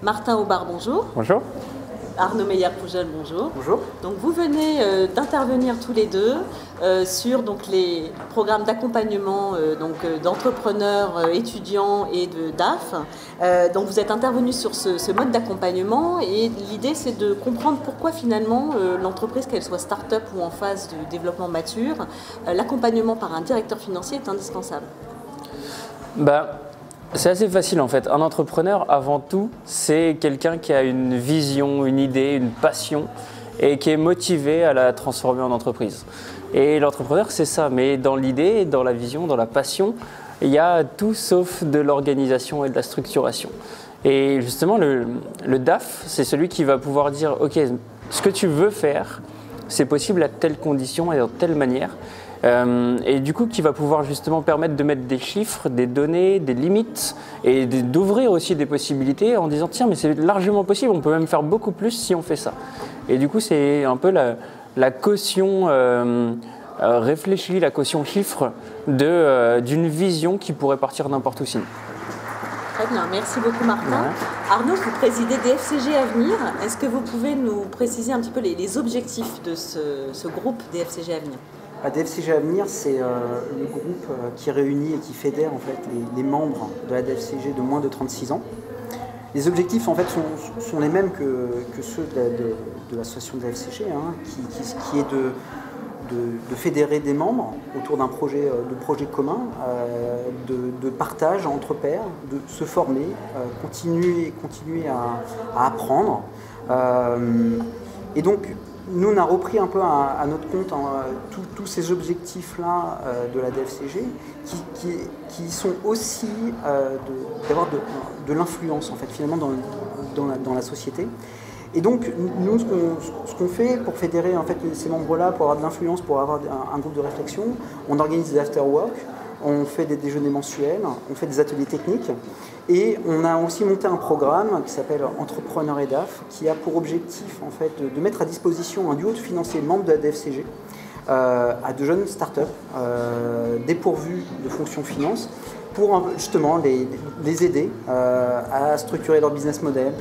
Martin Aubard, bonjour. Bonjour. Arnaud Meyer-Poujol, bonjour. Bonjour. Donc vous venez d'intervenir tous les deux sur les programmes d'accompagnement d'entrepreneurs, étudiants et de DAF. Donc vous êtes intervenus sur ce mode d'accompagnement et l'idée c'est de comprendre pourquoi finalement l'entreprise, qu'elle soit start-up ou en phase de développement mature, l'accompagnement par un directeur financier est indispensable. C'est assez facile en fait. Un entrepreneur, avant tout, c'est quelqu'un qui a une vision, une idée, une passion et qui est motivé à la transformer en entreprise. Et l'entrepreneur, c'est ça. Mais dans l'idée, dans la vision, dans la passion, il y a tout sauf de l'organisation et de la structuration. Et justement, le DAF, c'est celui qui va pouvoir dire « Ok, ce que tu veux faire, c'est possible à telle condition et de telle manière ». Et du coup qui va pouvoir justement permettre de mettre des chiffres, des données, des limites et d'ouvrir aussi des possibilités en disant tiens mais c'est largement possible, on peut même faire beaucoup plus si on fait ça. Et du coup c'est un peu la caution réfléchie, la caution chiffre d'une vision qui pourrait partir n'importe où sinon. Très bien, merci beaucoup Martin. Ouais. Arnaud, vous présidez DFCG Avenir. Est-ce que vous pouvez nous préciser un petit peu les objectifs de ce groupe DFCG Avenir ? DFCG Avenir, c'est le groupe qui réunit et qui fédère en fait, les membres de la DFCG de moins de 36 ans. Les objectifs en fait, sont les mêmes que ceux de l'association DFCG, qui est de fédérer des membres autour d'un projet commun, de partage entre pairs, de se former, continuer à apprendre. Et donc, nous, on a repris un peu à notre compte tous ces objectifs-là de la DFCG qui sont aussi d'avoir de l'influence, en fait, finalement, dans la société. Et donc, nous, ce qu'on fait pour fédérer en fait, ces membres-là, pour avoir de l'influence, pour avoir un groupe de réflexion, on organise des after-work, on fait des déjeuners mensuels, on fait des ateliers techniques et on a aussi monté un programme qui s'appelle Entrepreneurs et DAF qui a pour objectif en fait, de mettre à disposition un duo de financiers membres de la DFCG à de jeunes startups dépourvus de fonctions finance pour justement les aider à structurer leur business model,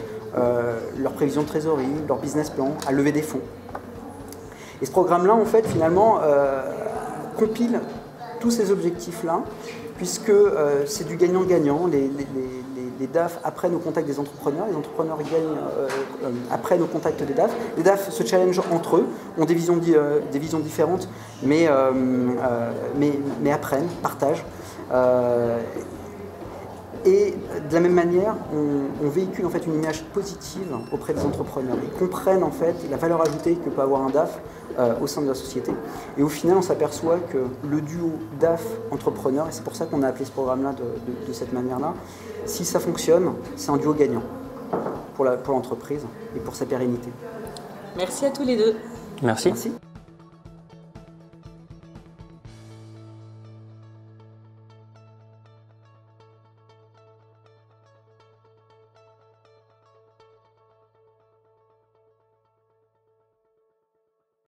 leur prévision de trésorerie, leur business plan, à lever des fonds. Et ce programme-là, en fait, finalement, compile tous ces objectifs-là, puisque c'est du gagnant-gagnant. Les DAF apprennent au contact des entrepreneurs, les entrepreneurs apprennent au contact des DAF. Les DAF se challengent entre eux, ont des visions différentes, mais apprennent, partagent. Et de la même manière, on véhicule en fait une image positive auprès des entrepreneurs. Ils comprennent en fait la valeur ajoutée que peut avoir un DAF au sein de la société. Et au final, on s'aperçoit que le duo DAF-entrepreneur, et c'est pour ça qu'on a appelé ce programme-là de cette manière-là, si ça fonctionne, c'est un duo gagnant pour l'entreprise et pour sa pérennité. Merci à tous les deux. Merci. Merci.